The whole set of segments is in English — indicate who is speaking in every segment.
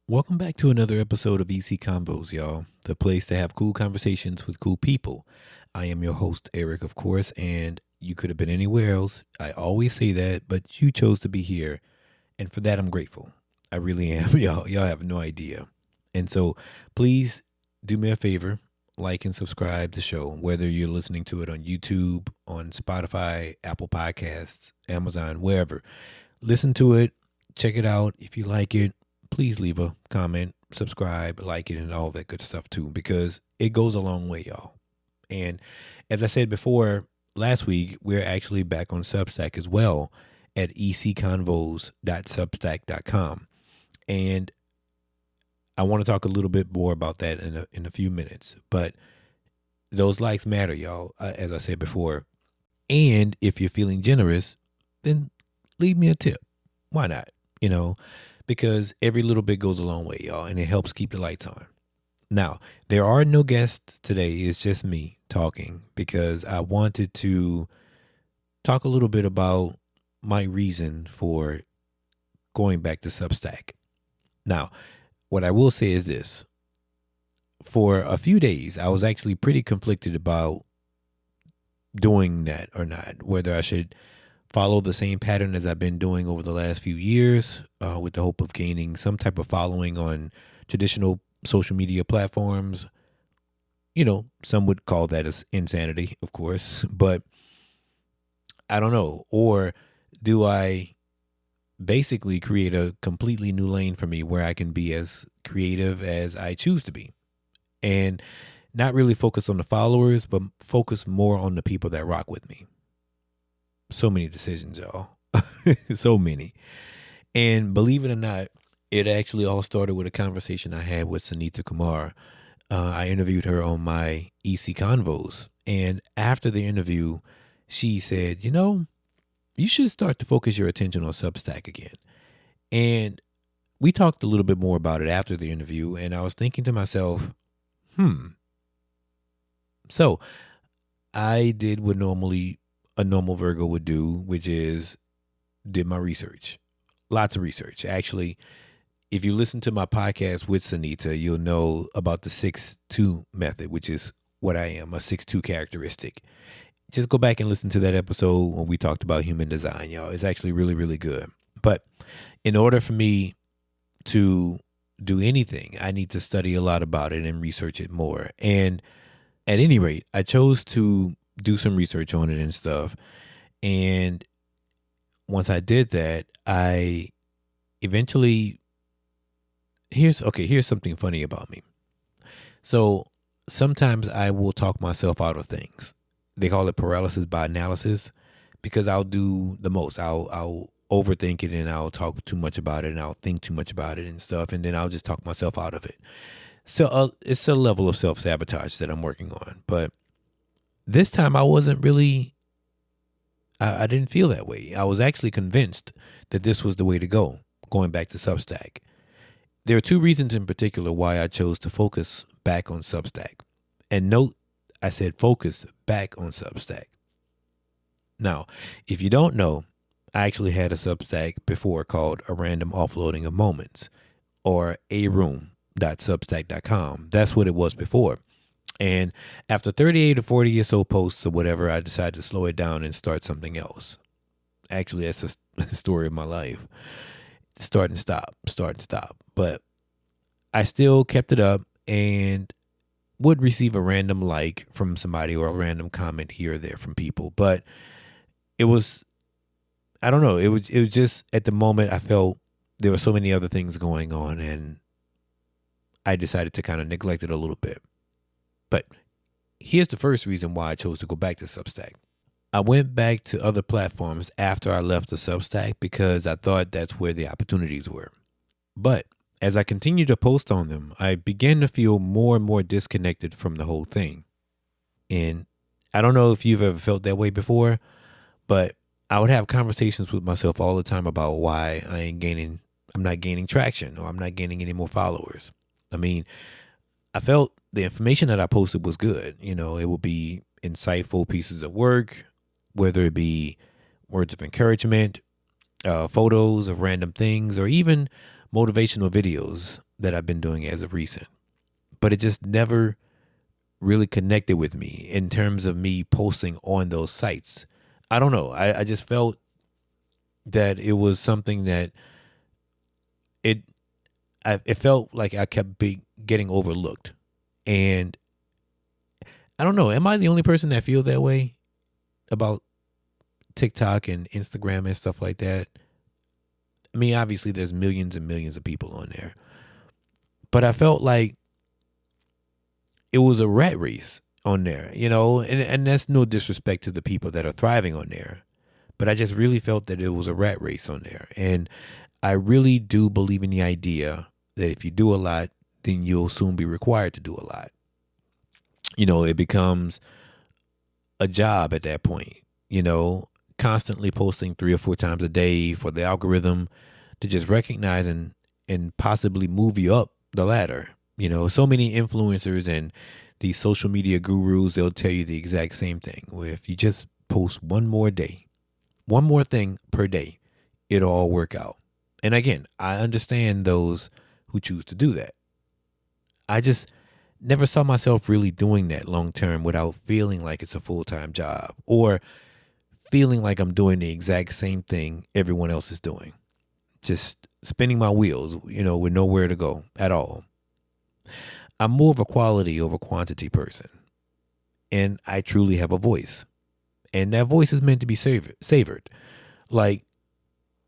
Speaker 1: Welcome back to another episode of EC Convos, y'all. The place to have cool conversations with cool people. I am your host, Eric, of course, and you could have been anywhere else. I always say that, but you chose to be here, and for that I'm grateful. I really am. Y'all have no idea. And so please do me a favor, like and subscribe to the show, whether you're listening to it on YouTube, on Spotify, Apple Podcasts, Amazon, wherever. Listen to it, check it out. If you like it, please leave a comment, subscribe, like it, and all that good stuff too, because it goes a long way, y'all. And as I said before, last week, we're actually back on Substack as well at ecconvos.substack.com. And I want to talk a little bit more about that in a few minutes. But those likes matter, y'all, as I said before. And if you're feeling generous, then leave me a tip. Why not? Because every little bit goes a long way, y'all, and it helps keep the lights on. Now, there are no guests today. It's just me talking because I wanted to talk a little bit about my reason for going back to Substack. Now, what I will say is this. For a few days, I was actually pretty conflicted about doing that or not, whether I should follow the same pattern as I've been doing over the last few years with the hope of gaining some type of following on traditional social media platforms. Some would call that as insanity, of course, but I don't know. Or do I basically create a completely new lane for me where I can be as creative as I choose to be and not really focus on the followers, but focus more on the people that rock with me? So many decisions, y'all. So many. And believe it or not, it actually all started with a conversation I had with Sunita Kumar. I interviewed her on my EC Convos. And after the interview, she said, you should start to focus your attention on Substack again. And we talked a little bit more about it after the interview. And I was thinking to myself, So I did what normally a normal Virgo would do, which is did my research. Lots of research. Actually, if you listen to my podcast with Sunita, you'll know about the 6-2 method, which is what I am, a 6-2 characteristic. Just go back and listen to that episode when we talked about human design, y'all. It's actually really, really good. But in order for me to do anything, I need to study a lot about it and research it more. And at any rate, I chose to do some research on it and stuff. And once I did that, I eventually here's something funny about me. So sometimes I will talk myself out of things. They call it paralysis by analysis because I'll do the most. I'll overthink it and I'll talk too much about it and I'll think too much about it and stuff, and then I'll just talk myself out of it. So it's a level of self-sabotage that I'm working on. But this time I wasn't really, I didn't feel that way. I was actually convinced that this was the way to go, going back to Substack. There are two reasons in particular why I chose to focus back on Substack. And note, I said focus back on Substack. Now, if you don't know, I actually had a Substack before called A Random Offloading of Moments, or aroom.substack.com. That's what it was before. And after 38 or 40 or so posts or whatever, I decided to slow it down and start something else. Actually, that's a story of my life. Start and stop. But I still kept it up and would receive a random like from somebody or a random comment here or there from people. But it was, I don't know, it was just at the moment I felt there were so many other things going on and I decided to kind of neglect it a little bit. But here's the first reason why I chose to go back to Substack. I went back to other platforms after I left the Substack because I thought that's where the opportunities were. But as I continued to post on them, I began to feel more and more disconnected from the whole thing. And I don't know if you've ever felt that way before, but I would have conversations with myself all the time about why I'm not gaining traction or I'm not gaining any more followers. I mean, I felt the information that I posted was good. It would be insightful pieces of work, whether it be words of encouragement, photos of random things, or even motivational videos that I've been doing as of recent, but it just never really connected with me in terms of me posting on those sites. I don't know. I just felt that it was something that it it felt like I kept getting overlooked. And I don't know. Am I the only person that feel that way about TikTok and Instagram and stuff like that? I mean, obviously, there's millions and millions of people on there, but I felt like it was a rat race on there, and that's no disrespect to the people that are thriving on there, but I just really felt that it was a rat race on there. And I really do believe in the idea that if you do a lot, then you'll soon be required to do a lot. It becomes a job at that point, constantly posting 3 or 4 times a day for the algorithm to just recognize and possibly move you up the ladder. So many influencers and these social media gurus, they'll tell you the exact same thing. Where if you just post one more thing per day, it'll all work out. And again, I understand those who choose to do that. I just never saw myself really doing that long term without feeling like it's a full-time job or feeling like I'm doing the exact same thing everyone else is doing. Just spinning my wheels, with nowhere to go at all. I'm more of a quality over quantity person, and I truly have a voice. And that voice is meant to be savored, like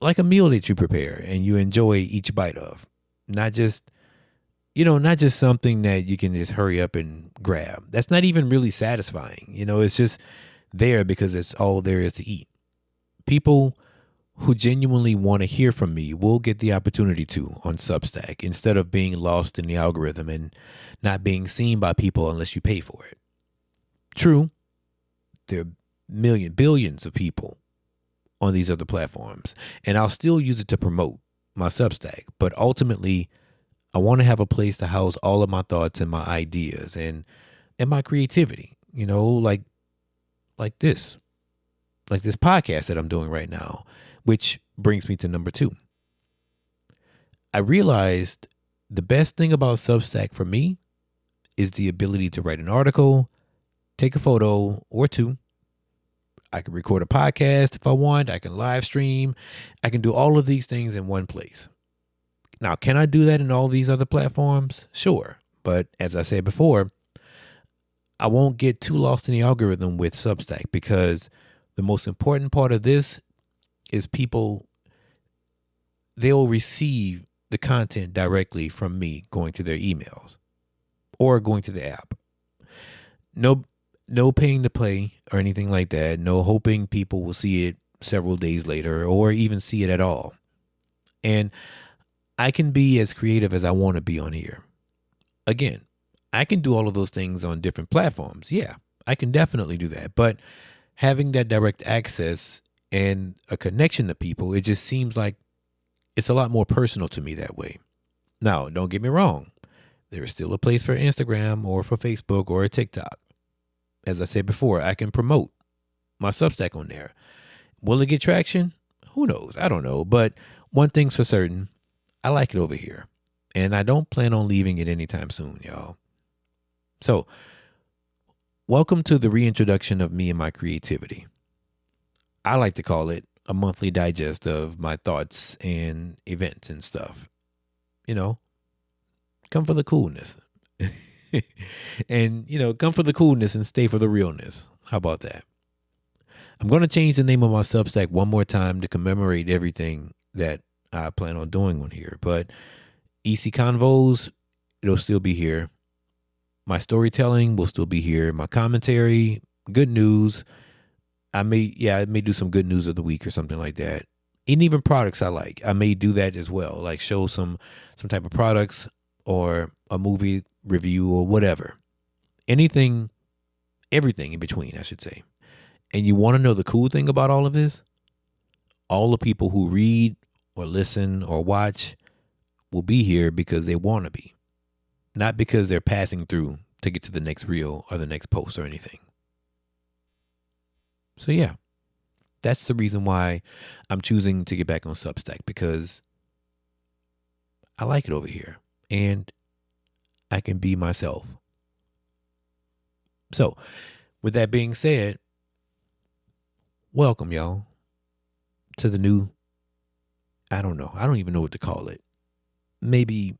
Speaker 1: a meal that you prepare and you enjoy each bite of, not just something that you can just hurry up and grab. That's not even really satisfying. It's just there because it's all there is to eat. People who genuinely want to hear from me will get the opportunity to on Substack instead of being lost in the algorithm and not being seen by people unless you pay for it. True, there are billions of people on these other platforms, and I'll still use it to promote my Substack. But ultimately, I want to have a place to house all of my thoughts and my ideas and my creativity, like this podcast that I'm doing right now, which brings me to number 2. I realized the best thing about Substack for me is the ability to write an article, take a photo or two. I can record a podcast if I want. I can live stream. I can do all of these things in one place. Now, can I do that in all these other platforms? Sure. But as I said before, I won't get too lost in the algorithm with Substack because the most important part of this is they'll receive the content directly from me going to their emails or going to the app. No paying to play or anything like that. No hoping people will see it several days later or even see it at all. And I can be as creative as I want to be on here. Again, I can do all of those things on different platforms. Yeah, I can definitely do that. But having that direct access and a connection to people, it just seems like it's a lot more personal to me that way. Now, don't get me wrong. There is still a place for Instagram or for Facebook or TikTok. As I said before, I can promote my Substack on there. Will it get traction? Who knows? I don't know. But one thing's for certain, I like it over here. And I don't plan on leaving it anytime soon, y'all. So, welcome to the reintroduction of me and my creativity. I like to call it a monthly digest of my thoughts and events and stuff. Come for the coolness. And, come for the coolness and stay for the realness. How about that? I'm going to change the name of my Substack one more time to commemorate everything that I plan on doing on here. But EC Convos, it'll still be here. My storytelling will still be here. My commentary, good news. I may do some good news of the week or something like that. And even products I like, I may do that as well. Like show some type of products or a movie review or whatever. Everything in between, I should say. And you want to know the cool thing about all of this? All the people who read or listen or watch will be here because they want to be. Not because they're passing through to get to the next reel or the next post or anything. So yeah, that's the reason why I'm choosing to get back on Substack, because I like it over here. and I can be myself. So, with that being said, welcome y'all to the new, I don't know. I don't even know what to call it. Maybe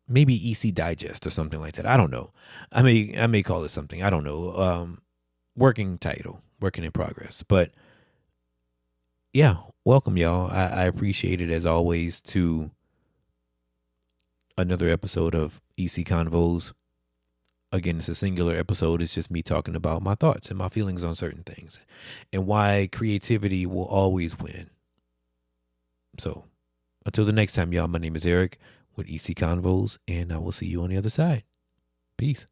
Speaker 1: EC Digest or something like that. I don't know. I may call it something. I don't know. Working title, working in progress. But yeah, welcome y'all. I appreciate it as always to another episode of EC Convos. Again, it's a singular episode. It's just me talking about my thoughts and my feelings on certain things and why creativity will always win. So until the next time, y'all, my name is Eric with EC Convos, and I will see you on the other side. Peace.